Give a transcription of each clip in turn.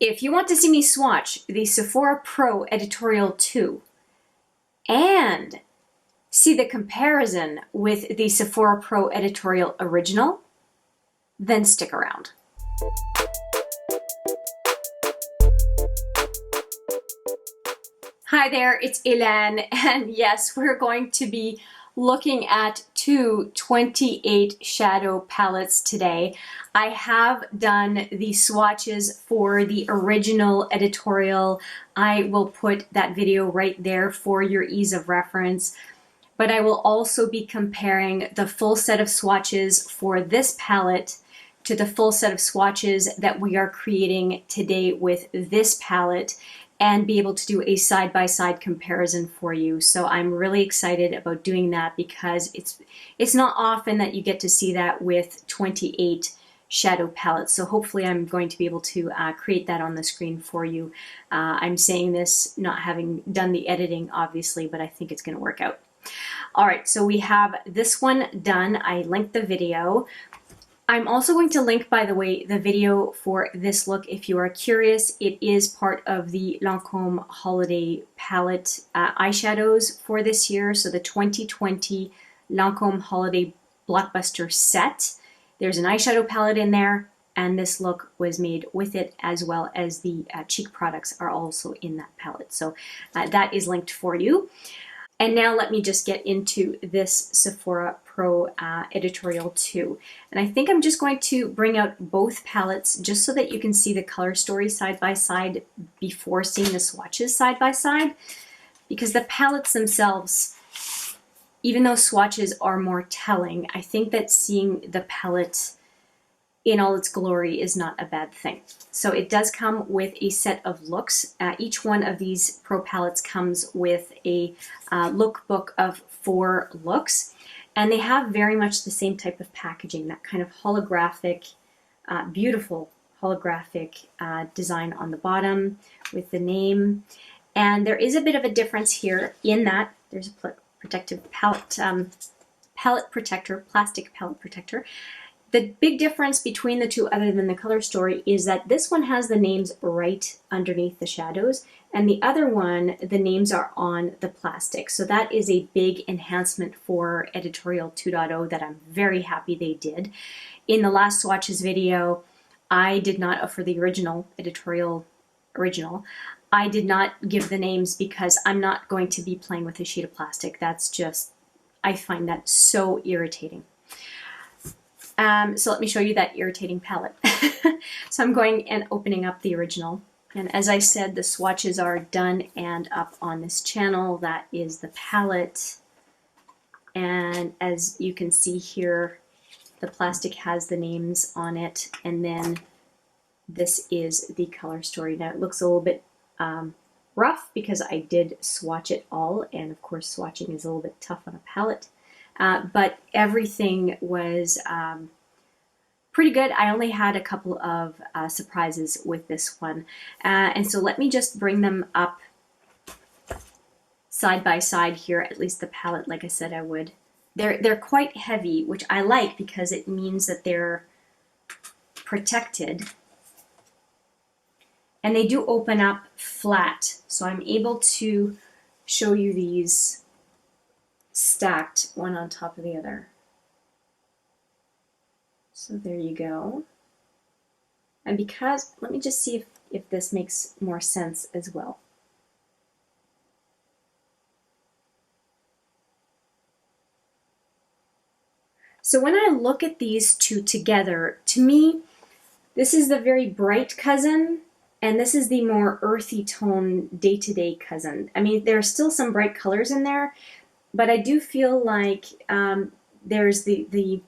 If you want to see me swatch the Sephora Pro Editorial 2 and see the comparison with the Sephora Pro Editorial Original, then stick around. Hi there, it's Hélène, and yes, we're going to be looking at two 28 shadow palettes today. I have done the swatches for the original editorial. I will put that video right there for your ease of reference. But I will also be comparing the full set of swatches for this palette to the full set of swatches that we are creating today with this palette, and be able to do a side-by-side comparison for you. So I'm really excited about doing that because it's not often that you get to see that with 28 shadow palettes. So hopefully I'm going to be able to create that on the screen for you. I'm saying this not having done the editing, obviously, but I think it's going to work out. All right, so we have this one done. I linked the video. I'm also going to link, by the way, the video for this look if you are curious. It is part of the Lancôme Holiday Palette eyeshadows for this year. So the 2020 Lancôme Holiday Blockbuster set. There's an eyeshadow palette in there, and this look was made with it, as well as the cheek products are also in that palette. So that is linked for you. And now let me just get into this Sephora Pro Editorial 2. And I think I'm just going to bring out both palettes just so that you can see the color story side by side before seeing the swatches side by side. Because the palettes themselves, even though swatches are more telling, I think that seeing the palette in all its glory is not a bad thing. So it does come with a set of looks. Each one of these Pro palettes comes with a lookbook of 4 looks, and they have very much the same type of packaging, that kind of holographic, beautiful holographic design on the bottom with the name. And there is a bit of a difference here in that there's a protective palette, palette protector, plastic palette protector. The big difference between the two, other than the color story, is that this one has the names right underneath the shadows, and the other one, the names are on the plastic. So that is a big enhancement for Editorial 2.0 that I'm very happy they did. In the last swatches video, I did not, for the original, Editorial Original, I did not give the names because I'm not going to be playing with a sheet of plastic. That's just, I find that so irritating. So let me show you that irritating palette. So I'm going and opening up the original. And as I said, the swatches are done and up on this channel. That is the palette. And as you can see here, the plastic has the names on it. And then this is the color story. Now it looks a little bit rough because I did swatch it all. And of course, swatching is a little bit tough on a palette. But everything was pretty good. I only had a couple of surprises with this one. And so let me just bring them up side by side here, at least the palette, like I said I would. They're quite heavy, which I like because it means that they're protected. And they do open up flat, so I'm able to show you these stacked one on top of the other. So there you go. And because, let me just see if this makes more sense as well. So when I look at these two together, to me, this is the very bright cousin, and this is the more earthy tone day-to-day cousin. I mean, there are still some bright colors in there, but I do feel like there's the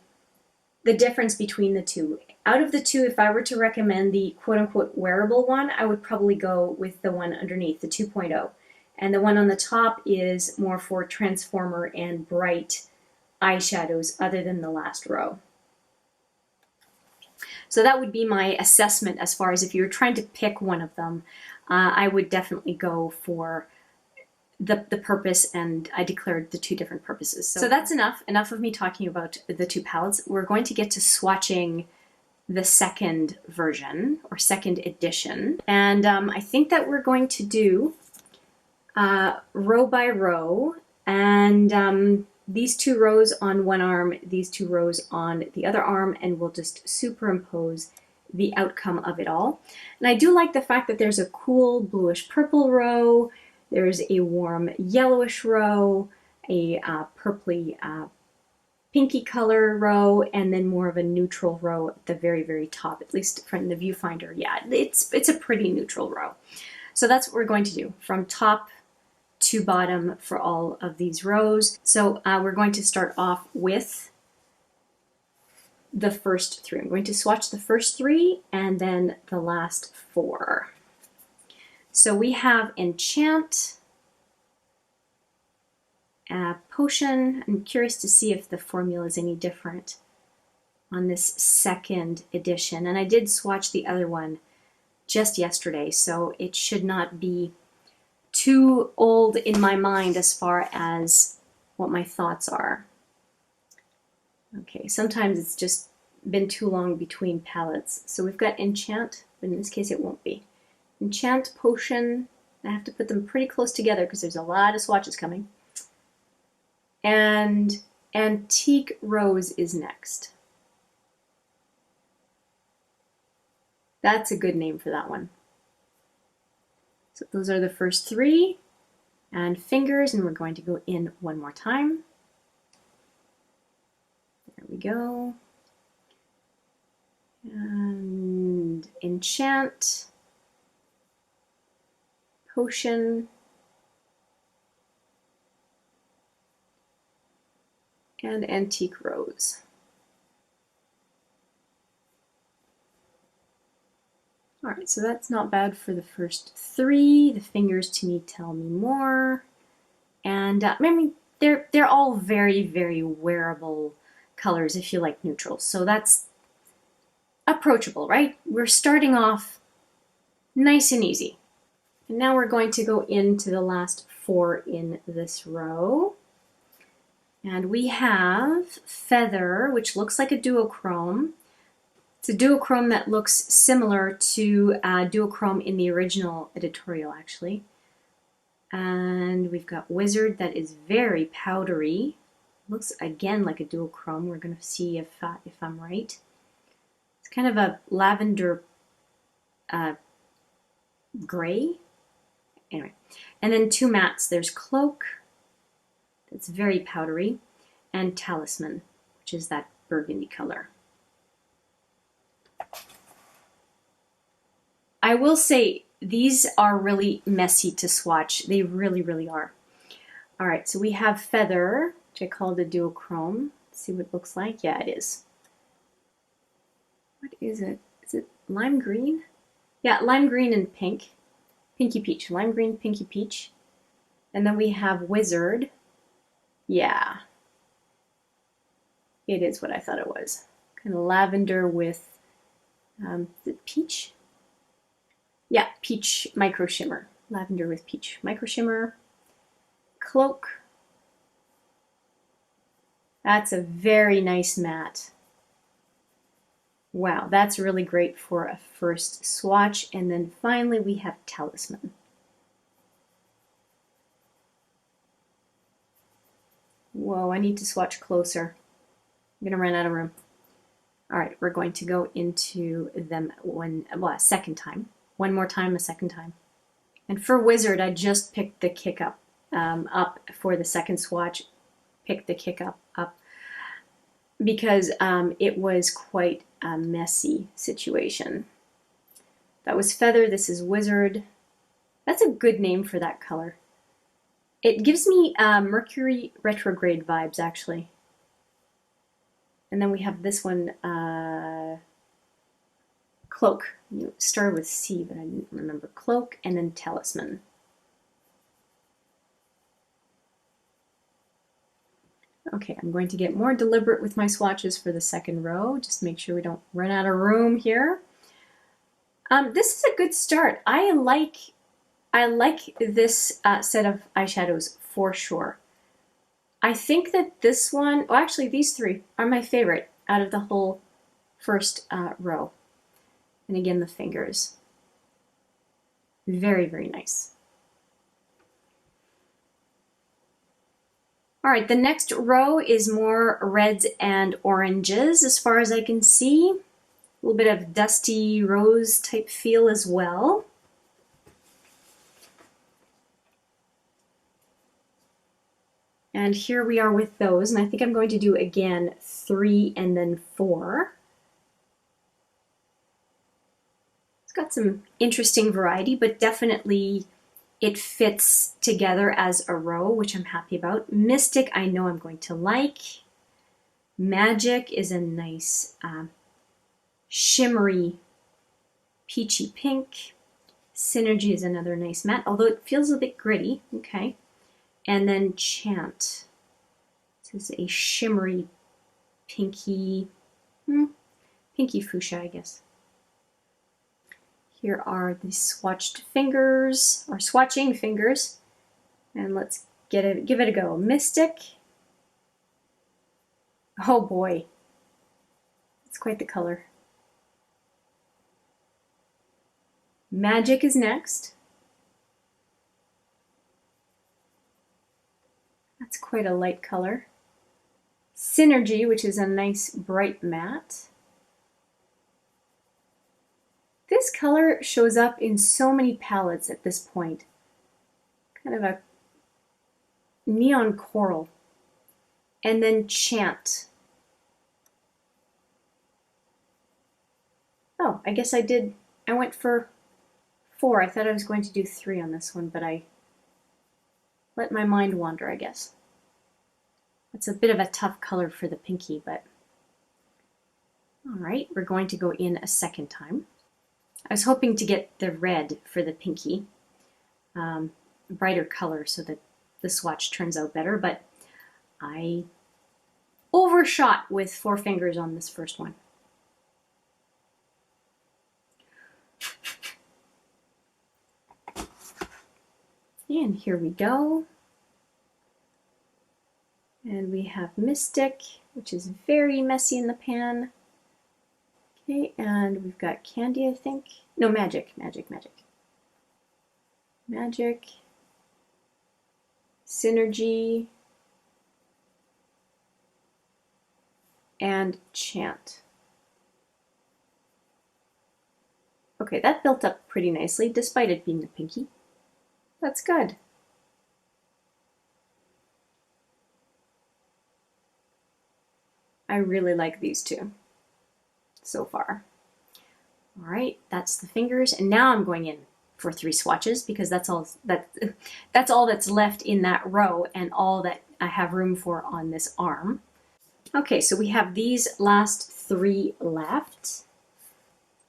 difference between the two. Out of the two, if I were to recommend the quote-unquote wearable one, I would probably go with the one underneath, the 2.0. And the one on the top is more for transformer and bright eyeshadows other than the last row. So that would be my assessment as far as if you were trying to pick one of them. I would definitely go for the purpose, and I declared the 2 different purposes. So that's enough of me talking about the 2 palettes. We're going to get to swatching the second version or second edition. And I think that we're going to do row by row, and these 2 rows on one arm, these 2 rows on the other arm, and we'll just superimpose the outcome of it all. And I do like the fact that there's a cool bluish purple row, there's a warm yellowish row, a purpley pinky color row, and then more of a neutral row at the very, very top, at least from the viewfinder. Yeah, it's a pretty neutral row. So that's what we're going to do from top to bottom for all of these rows. So we're going to start off with the first 3. I'm going to swatch the first 3 and then the last 4. So we have Enchant Potion. I'm curious to see if the formula is any different on this second edition. And I did swatch the other one just yesterday, so it should not be too old in my mind as far as what my thoughts are. Okay, sometimes it's just been too long between palettes. So we've got Enchant, but in this case it won't be. Enchant Potion. I have to put them pretty close together because there's a lot of swatches coming. And Antique Rose is next. That's a good name for that one. So those are the first 3. And Fingers, and we're going to go in one more time. There we go. And Enchant Potion. And Antique Rose. All right, so that's not bad for the first 3. The Fingers to me tell me more. And I mean, they're all very, very wearable colors if you like neutrals. So that's approachable, right? We're starting off nice and easy. And now we're going to go into the last 4 in this row. And we have Feather, which looks like a duochrome. It's a duochrome that looks similar to duochrome in the original editorial, actually. And we've got Wizard that is very powdery. Looks again like a duochrome. We're going to see if I'm right. It's kind of a lavender gray. Anyway, and then 2 mattes. There's Cloak. It's very powdery, and Talisman, which is that burgundy color. I will say these are really messy to swatch. They really, really are. All right, so we have Feather, which I called a duochrome. Let's see what it looks like. Yeah, it is. What is it? Is it lime green? Yeah, lime green and pink. Pinky peach. Lime green, pinky peach. And then we have Wizard. Yeah, it is what I thought it was. Kind of lavender with, is it peach? Yeah, peach micro shimmer. Lavender with peach micro shimmer. Cloak. That's a very nice matte. Wow, that's really great for a first swatch. And then finally we have Talisman. Whoa, I need to swatch closer. I'm going to run out of room. All right, we're going to go into them a second time. One more time, a second time. And for Wizard, I just picked the kick up for the second swatch. Picked the kick up because it was quite a messy situation. That was Feather. This is Wizard. That's a good name for that color. It gives me Mercury Retrograde vibes, actually. And then we have this one, Cloak. You started with C, but I didn't remember. Cloak, and then Talisman. Okay, I'm going to get more deliberate with my swatches for the second row, just to make sure we don't run out of room here. This is a good start. I like this set of eyeshadows for sure. I think that this one, well, actually these 3 are my favorite out of the whole first row. And again, the fingers. Very, very nice. All right, the next row is more reds and oranges as far as I can see. A little bit of dusty rose type feel as well. And here we are with those, and I think I'm going to do again 3 and then 4. It's got some interesting variety, but definitely it fits together as a row, which I'm happy about. Mystic, I know I'm going to like. Magic is a nice shimmery peachy pink. Synergy is another nice matte, although it feels a bit gritty. Okay. And then Enchant. This is a shimmery pinky, pinky fuchsia, I guess. Here are the swatched fingers, or swatching fingers. And let's give it a go. Mystic. Oh boy. It's quite the color. Magic is next. That's quite a light color. Synergy, which is a nice bright matte. This color shows up in so many palettes at this point. Kind of a neon coral. And then Enchant. Oh, I guess I went for 4. I thought I was going to do 3 on this one, but I let my mind wander, I guess. It's a bit of a tough color for the pinky, but all right, we're going to go in a second time. I was hoping to get the red for the pinky, brighter color so that the swatch turns out better, but I overshot with 4 fingers on this first one. And here we go. And we have Mystic, which is very messy in the pan. Okay, and we've got Candy, I think. No, Magic. Magic. Synergy. And Enchant. Okay, that built up pretty nicely, despite it being a pinky. That's good. I really like these two so far. All right, that's the fingers, and now I'm going in for 3 swatches because that's all that's left in that row and all that I have room for on this arm. Okay, so we have these last 3 left,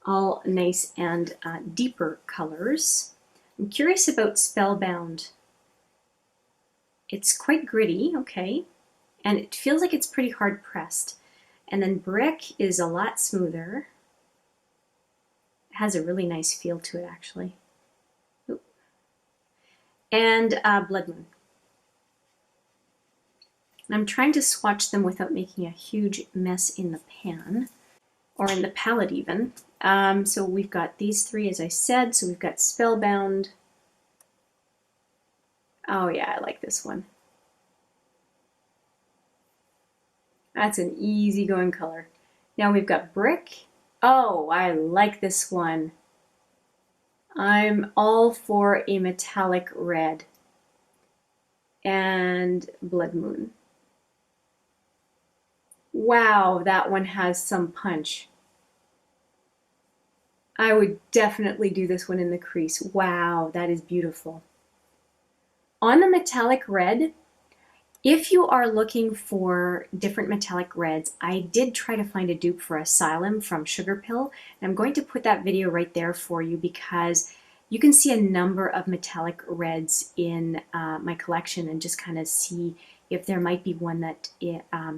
all nice and deeper colors. I'm curious about Spellbound. It's quite gritty, okay, and it feels like it's pretty hard pressed. And then Brick is a lot smoother. It has a really nice feel to it, actually. Ooh. And Blood Moon. I'm trying to swatch them without making a huge mess in the pan, or in the palette even. So we've got these 3, as I said. So we've got Spellbound. Oh yeah, I like this one. That's an easygoing color. Now we've got Brick. Oh, I like this one. I'm all for a metallic red. And Blood Moon. Wow, that one has some punch. I would definitely do this one in the crease. Wow, that is beautiful. On the metallic red, if you are looking for different metallic reds, I did try to find a dupe for Asylum from Sugarpill, and I'm going to put that video right there for you because you can see a number of metallic reds in my collection and just kind of see if there might be one that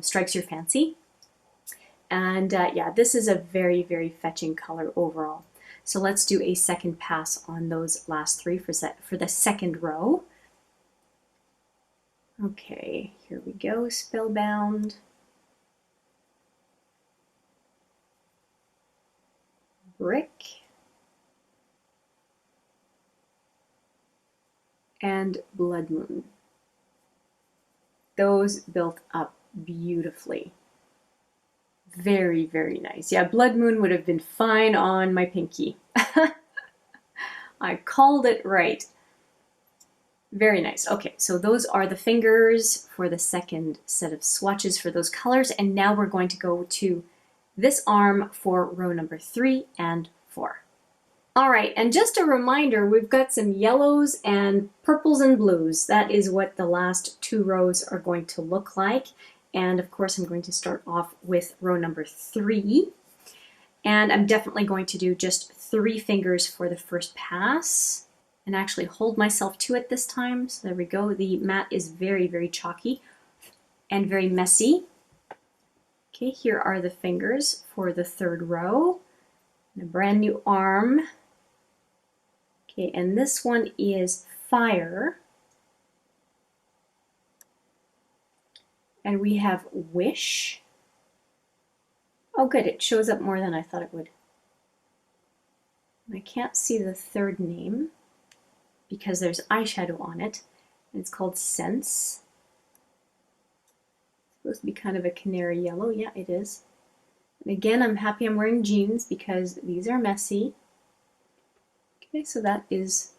strikes your fancy. And yeah, this is a very, very fetching color overall. So let's do a second pass on those last 3 for the second row. Okay, here we go, Spellbound. Brick, and Blood Moon. Those built up beautifully. Very, very nice. Yeah, Blood Moon would have been fine on my pinky. I called it right. Very nice. Okay, so those are the fingers for the second set of swatches for those colors. And now we're going to go to this arm for row number 3 and 4. All right, and just a reminder, we've got some yellows and purples and blues. That is what the last 2 rows are going to look like. And of course, I'm going to start off with row number 3. And I'm definitely going to do just 3 fingers for the first pass and actually hold myself to it this time. So there we go. The mat is very, very chalky and very messy. Okay, here are the fingers for the 3rd row. And a brand new arm. Okay, and this one is Fire. And we have Wish. Oh good, it shows up more than I thought it would. I can't see the 3rd name because there's eyeshadow on it. It's called Sense. It's supposed to be kind of a canary yellow. Yeah, it is. And again, I'm happy I'm wearing jeans because these are messy. Okay, so that is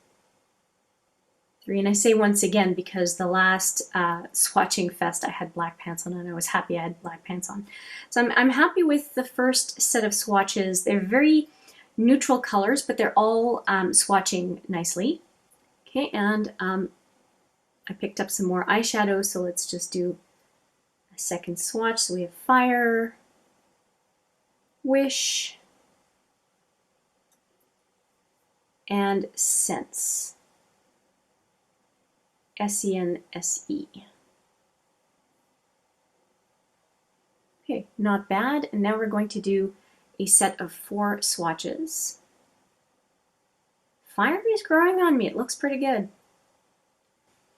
3. And I say once again because the last swatching fest I had black pants on and I was happy I had black pants on. So I'm happy with the first set of swatches. They're very neutral colors, but they're all swatching nicely. Okay, and I picked up some more eyeshadow, so let's just do a second swatch. So we have Fire, Wish, and Sense. S-E-N-S-E. Okay, not bad. And now we're going to do a set of 4 swatches. Fire is growing on me. It looks pretty good.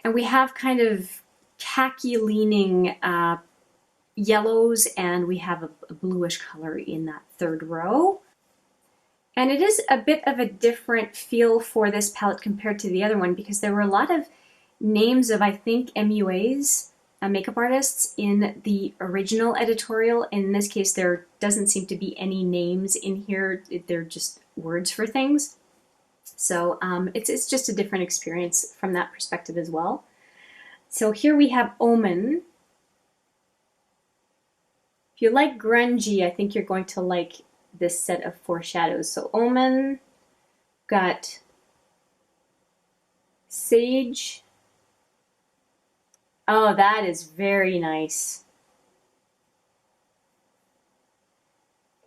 And we have kind of khaki leaning yellows, and we have a bluish color in that 3rd row. And it is a bit of a different feel for this palette compared to the other one because there were a lot of names of, I think, MUAs, makeup artists, in the original editorial. In this case, there doesn't seem to be any names in here. They're just words for things. So it's just a different experience from that perspective as well. So here we have Omen. If you like grungy, I think you're going to like this set of 4 shadows. So Omen, got Sage. Oh, that is very nice.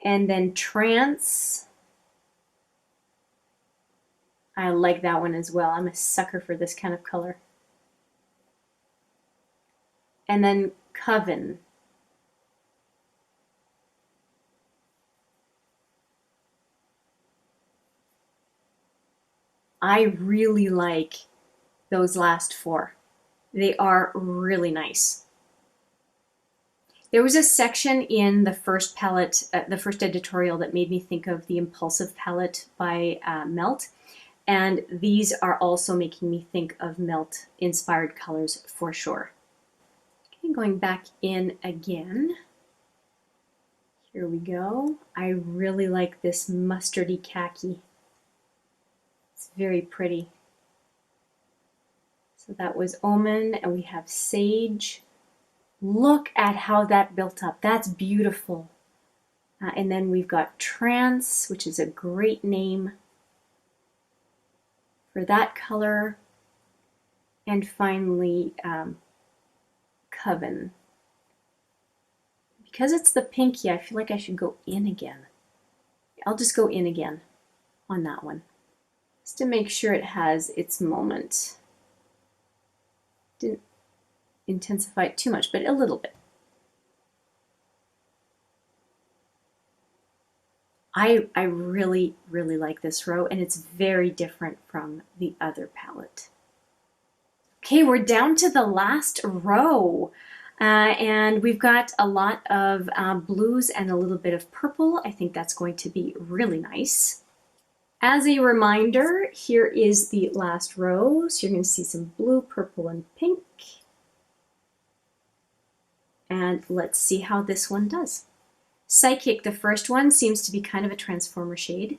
And then Trance. I like that one as well. I'm a sucker for this kind of color. And then Coven. I really like those last 4. They are really nice. There was a section in the first palette, the first editorial, that made me think of the Impulsive palette by Melt. And these are also making me think of Melt-inspired colors for sure. Okay, going back in again. Here we go. I really like this mustardy khaki. It's very pretty. So that was Omen, and we have Sage. Look at how that built up. That's beautiful. And then we've got Trance, which is a great name for that color. And finally, Coven. Because it's the pinky, I feel like I should go in again. I'll just go in again on that one, just to make sure it has its moment. Didn't intensify it too much, but a little bit. I really, really like this row, and it's very different from the other palette. Okay, we're down to the last row. And we've got a lot of blues and a little bit of purple. I think that's going to be really nice. As a reminder, here is the last row. So you're going to see some blue, purple, and pink. And let's see how this one does. Psychic, the first one, seems to be kind of a transformer shade.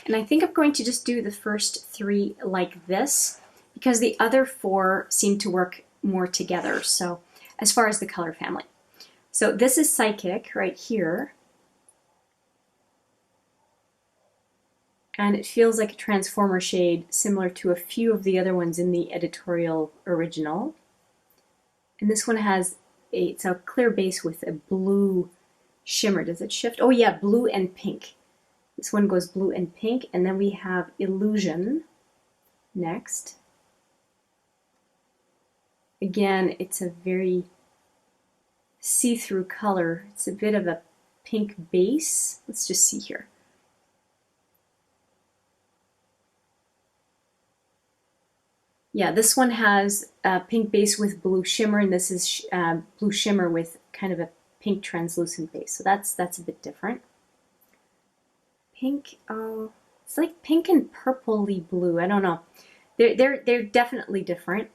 And I think I'm going to just do the first three like this because the other four seem to work more together. So as far as the color family. So this is Psychic right here. And it feels like a transformer shade similar to a few of the other ones in the editorial original. And this one has it's a clear base with a blue shimmer. Does it shift? Oh yeah, blue and pink. This one goes blue and pink, and then we have Illusion next. Again, it's a very see-through color. It's a bit of a pink base. Let's just see here. Yeah, this one has a pink base with blue shimmer, and this is blue shimmer with kind of a pink translucent base. So that's a bit different. Pink, oh, it's like pink and purpley blue. I don't know. They're definitely different.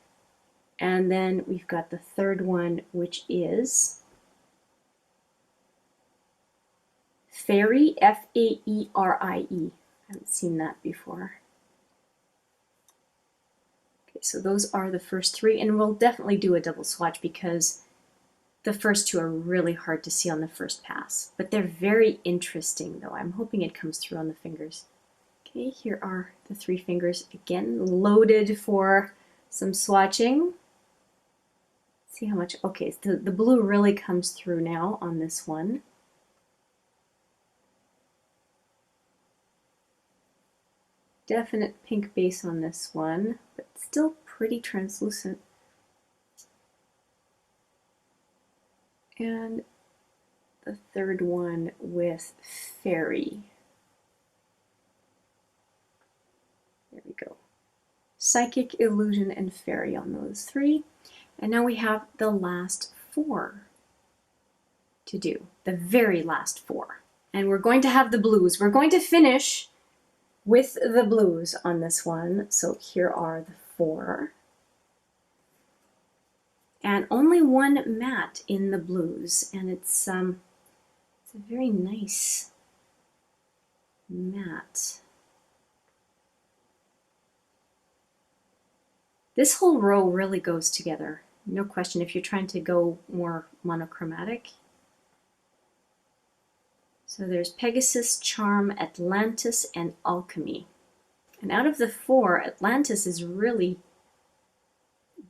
And then we've got the third one, which is Fairy, F-A-E-R-I-E. I haven't seen that before. Okay, so those are the first three, and we'll definitely do a double swatch because the first two are really hard to see on the first pass, but they're very interesting though. I'm hoping it comes through on the fingers. Okay, here are the three fingers again, loaded for some swatching. See how much, okay, the blue really comes through now on this one. Definite pink base on this one, but still pretty translucent. And the third one with Fairy. There we go. Psychic, Illusion, and Fairy on those three. And now we have the last four to do, the very last four. And we're going to have the blues. We're going to finish with the blues on this one. So here are the four. And only one matte in the blues. And it's a very nice matte. This whole row really goes together. No question, if you're trying to go more monochromatic. So there's Pegasus, Charm, Atlantis, and Alchemy. And out of the four, Atlantis is really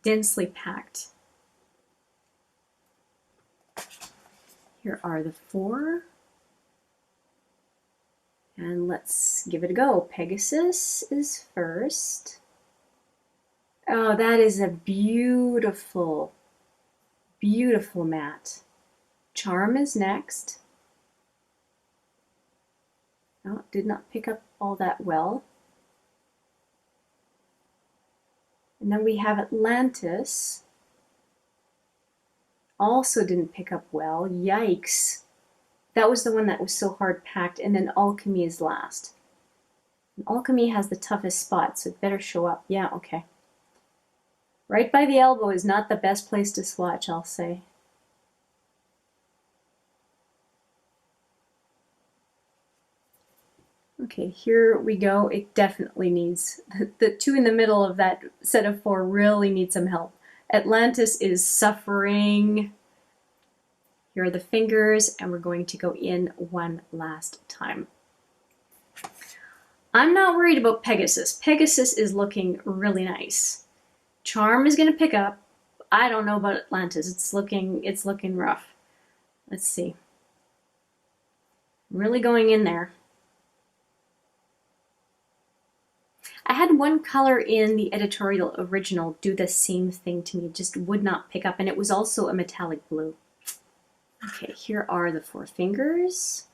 densely packed. Here are the four. And let's give it a go. Pegasus is first. Oh, that is a beautiful, beautiful matte. Charm is next. Oh, did not pick up all that well. And then we have Atlantis. Also didn't pick up well. Yikes. That was the one that was so hard packed. And then Alchemy is last. And Alchemy has the toughest spot, so it better show up. Yeah, okay. Right by the elbow is not the best place to swatch, I'll say. Okay, here we go. It definitely needs, the two in the middle of that set of four really need some help. Atlantis is suffering. Here are the fingers, and we're going to go in one last time. I'm not worried about Pegasus. Pegasus is looking really nice. Charm is going to pick up. I don't know about Atlantis. It's looking rough. Let's see. Really going in there. I had one color in the editorial original do the same thing to me. It just would not pick up, and it was also a metallic blue. Okay, here are the four fingers.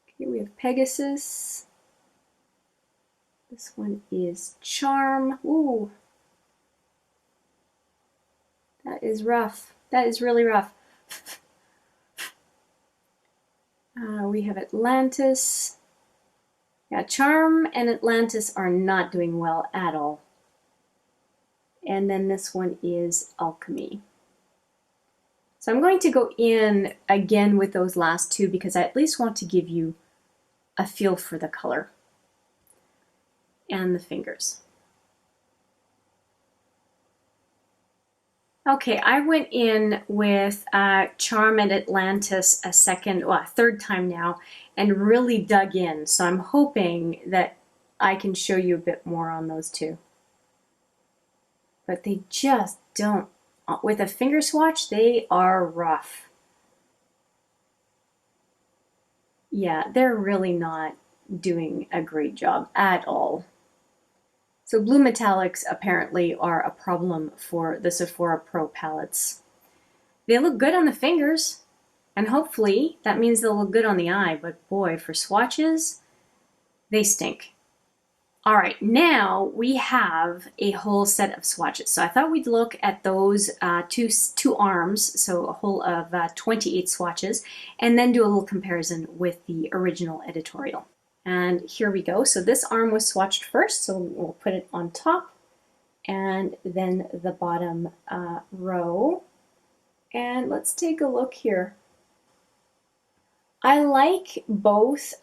Okay, we have Pegasus, This one is Charm. Ooh, that is rough. That is really rough. We have Atlantis. Yeah, Charm and Atlantis are not doing well at all. And then this one is Alchemy. So I'm going to go in again with those last two because I at least want to give you a feel for the color and the fingers. Okay, I went in with Charm and Atlantis a third time now, and really dug in. So I'm hoping that I can show you a bit more on those two. But they just don't, with a finger swatch, they are rough. Yeah, they're really not doing a great job at all. So blue metallics apparently are a problem for the Sephora Pro palettes. They look good on the fingers, and hopefully that means they'll look good on the eye, but boy, for swatches, they stink. All right, now we have a whole set of swatches. So I thought we'd look at those two arms, so a whole of 28 swatches, and then do a little comparison with the original editorial. And here we go. So this arm was swatched first, so we'll put it on top, and then the bottom row. And let's take a look here. I like both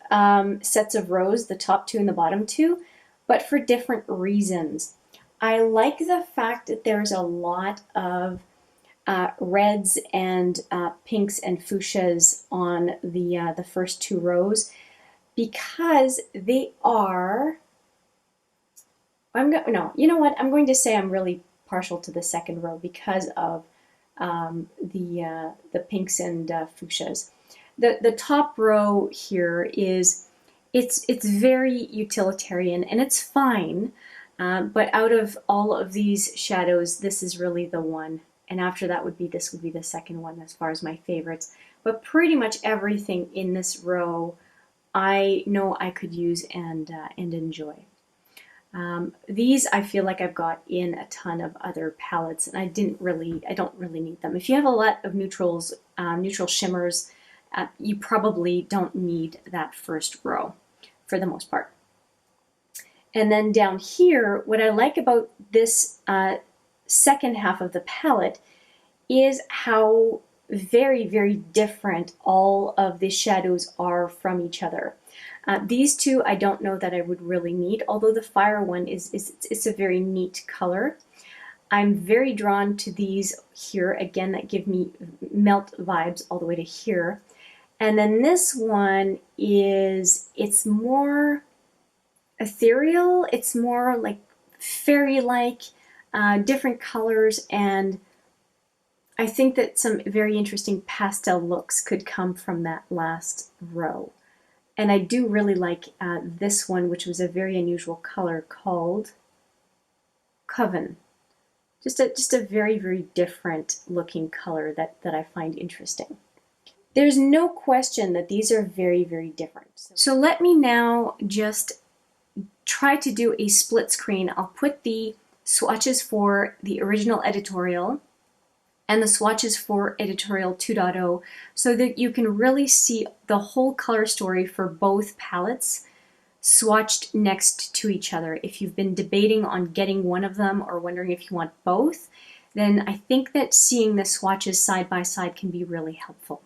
sets of rows, the top two and the bottom two, but for different reasons. I like the fact that there's a lot of reds and pinks and fuchsias on the first two rows, because they are, you know what, I'm going to say I'm really partial to the second row because of the pinks and fuchsias. The top row here is, it's very utilitarian and it's fine, but out of all of these shadows, this is really the one. And after that this would be the second one as far as my favorites. But pretty much everything in this row I know I could use and enjoy. These I feel like I've got in a ton of other palettes, and I don't really need them. If you have a lot of neutrals, neutral shimmers, you probably don't need that first row for the most part. And then down here, what I like about this second half of the palette is how very, very different all of the shadows are from each other. These two I don't know that I would really need, although the fire one it's a very neat color. I'm very drawn to these here, again, that give me melt vibes all the way to here. And then this one it's more ethereal, it's more like fairy-like, different colors, and I think that some very interesting pastel looks could come from that last row. And I do really like this one, which was a very unusual color called Coven. Just a very, very different looking color that I find interesting. There's no question that these are very, very different. So let me now just try to do a split screen. I'll put the swatches for the original editorial and the swatches for Editorial 2.0 so that you can really see the whole color story for both palettes swatched next to each other. If you've been debating on getting one of them or wondering if you want both, then I think that seeing the swatches side by side can be really helpful.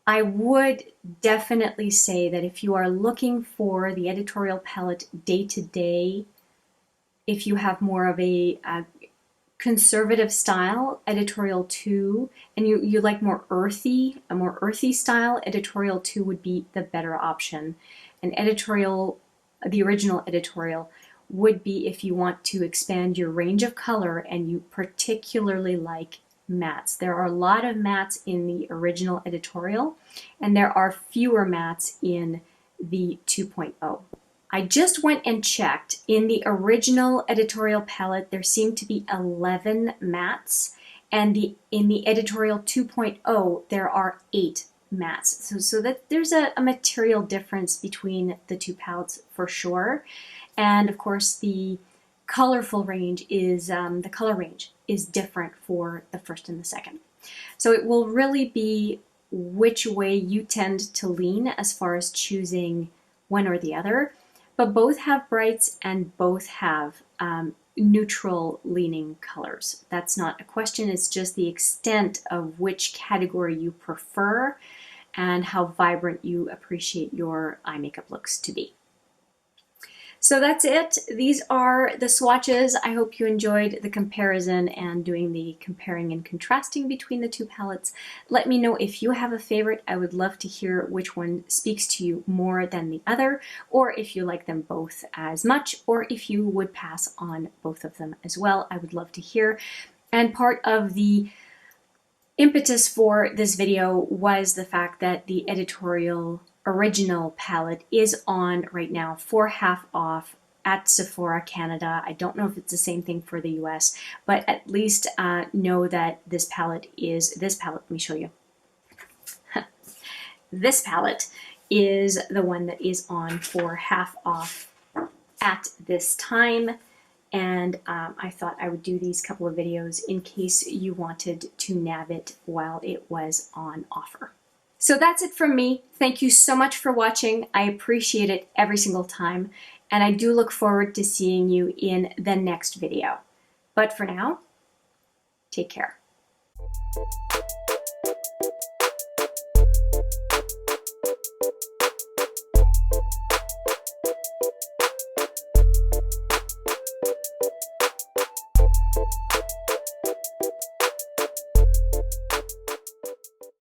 I would definitely say that if you are looking for the editorial palette day to day, if you have more of a conservative style, Editorial 2, and you like a more earthy style, Editorial 2 would be the better option. And the original editorial would be if you want to expand your range of color and you particularly like mattes. There are a lot of mattes in the original editorial, and there are fewer mattes in the 2.0. I just went and checked. In the original editorial palette, there seemed to be 11 mattes, and in the editorial 2.0, there are 8 mattes. So that there's a material difference between the two palettes for sure. And of course the colorful range is, the color range is different for the first and the second. So it will really be which way you tend to lean as far as choosing one or the other. But both have brights and both have neutral leaning colors. That's not a question, it's just the extent of which category you prefer and how vibrant you appreciate your eye makeup looks to be. So that's it. These are the swatches. I hope you enjoyed the comparison and doing the comparing and contrasting between the two palettes. Let me know if you have a favorite. I would love to hear which one speaks to you more than the other, or if you like them both as much, or if you would pass on both of them as well. I would love to hear. And part of the impetus for this video was the fact that the Editorial original palette is on right now for half off at Sephora Canada. I don't know if it's the same thing for the US, but at least know that this palette, let me show you. This palette is the one that is on for half off at this time. And I thought I would do these couple of videos in case you wanted to nab it while it was on offer. So that's it from me. Thank you so much for watching. I appreciate it every single time. And I do look forward to seeing you in the next video. But for now, take care.